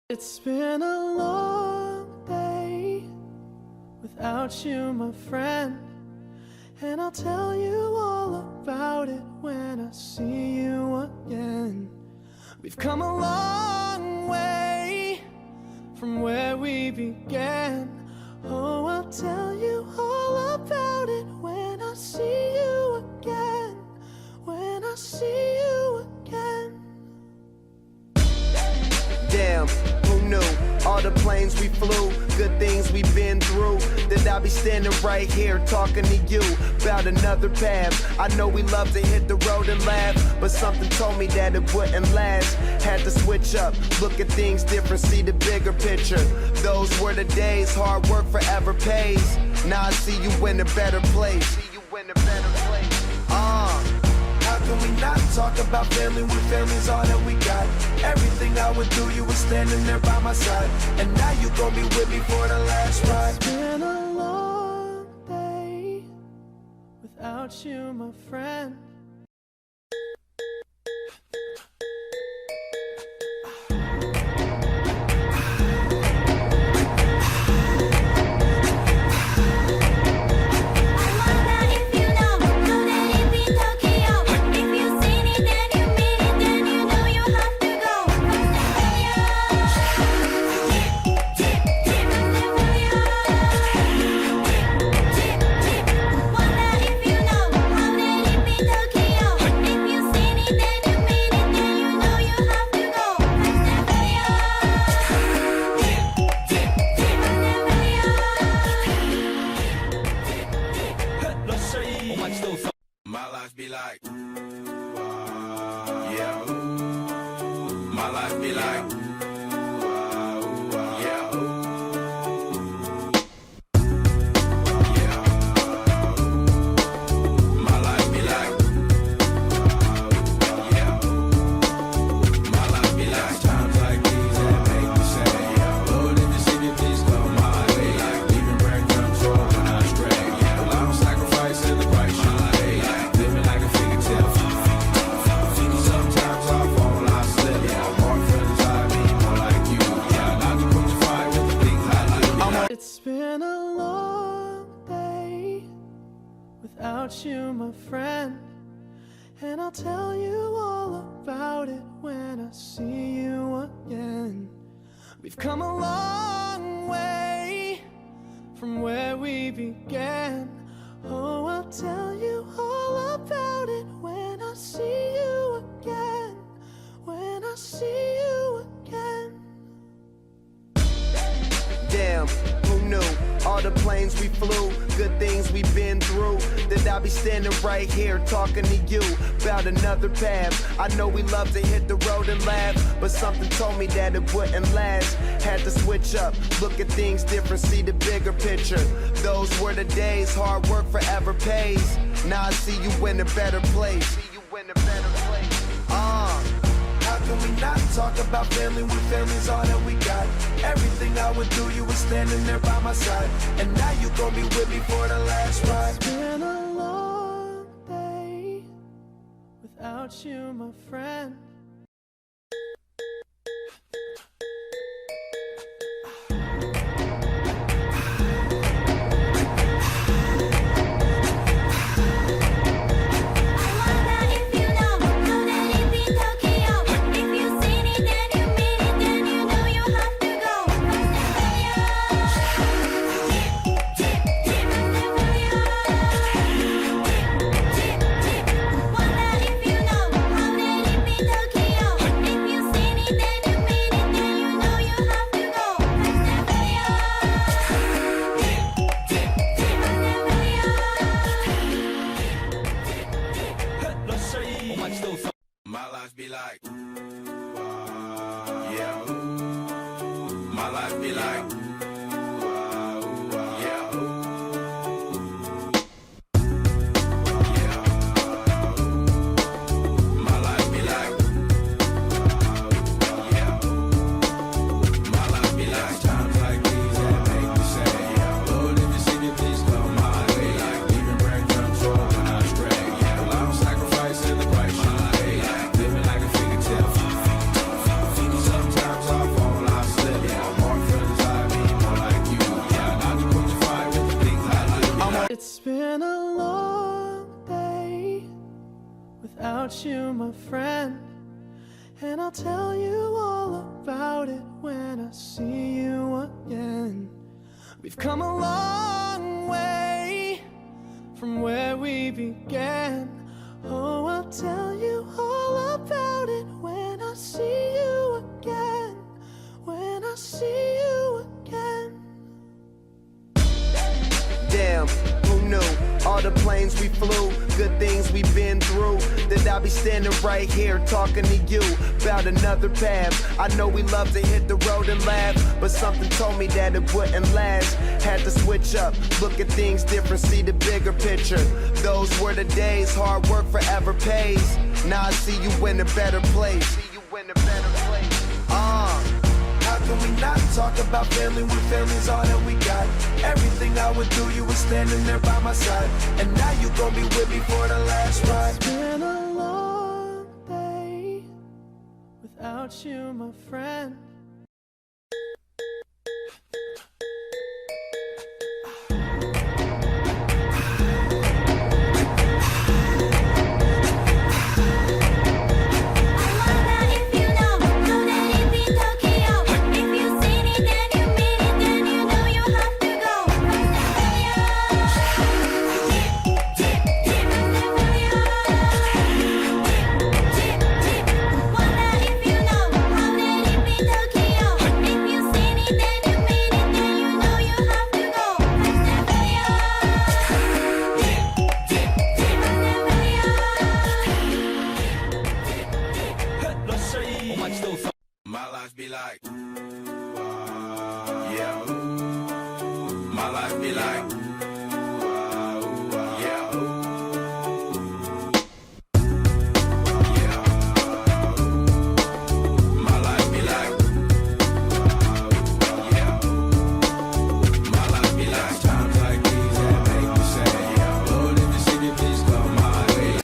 It's been a long day without you, my friend, and I'll tell you all about it when I see you again. We've come a long way from where we began. Oh, I'll tell you all about it when I see you again. When I see you again. Damn, who knew? All the planes we flew, good things we've been through. That I'll be standing right here talking to you about another path. I know we love to hit the road and laugh, but something told me that it wouldn't last. Had to switch up, look at things different, see the bigger picture. Those were the days, hard work forever pays. Now I see you in a better place. How can we not talk about family when family's all that we got? Everything I would do, you were standing there by my side, and now you gon' be with me for the last ride. It's been a long day without you, my friend. My life be like, yeah. My life be like, yeah. My life be like, yeah. My life be like times like these that make me say, yeah. Lord, if you see me, please come my way. Like leaving bread control when I stray. Yeah, well, I'm sacrificing the price you pay. Like living like a fairy tale. Sometimes I fall, I slip. Yeah, more friends I mean, more like you. Yeah, not to put your fire with the big hot. It's been a long day without you, my friend, and I'll tell you all about it when I see you again. We've come a long way from where we began. Oh, I'll tell you all about it when I see you again. When I see you again. Damn, who knew? All the planes we flew, good things we've been through. That I'll be standing right here talking to you about another path. I know we love to hit the road and laugh, but something told me that it wouldn't last. Had to switch up, look at things different, see the bigger picture. Those were the days, hard work forever pays. Now I see you in a better place. How can we not talk about family when family's all that we got? Everything I would do, you were standing there by my side, and now you gon' be with me for the last ride. It's been a long day without you, my friend. My life be like, yeah. My life be like, yeah. My life be like, yeah. My life be like times like these that make me say, yeah. Lord, if you see me, please come my way. Like leaving bread control when I stray. Yeah, well, I'm sacrificing the price you pay. Like living like a fairy tale. Sometimes I fall, I without you, my friend. And I'll tell you all about it when I see you again. We've come a long way from where we began. Oh, I'll tell you all about it when I see you again. When I see you again. Damn, who knew? All the planes we flew, good things we've been through. That I'll be standing right here talking to you about another path. I know we love to hit the road and laugh, but something told me that it wouldn't last. Had to switch up, look at things different, see the bigger picture. Those were the days, hard work forever pays. Now I see you in a better place. See you in a better place. How can we not talk about family when family's all that we got? Everything I would do, you were standing there by my side. And now you gon' be with me for the last ride. It's been a long day without you, my friend. My life be like, yeah. My life be like.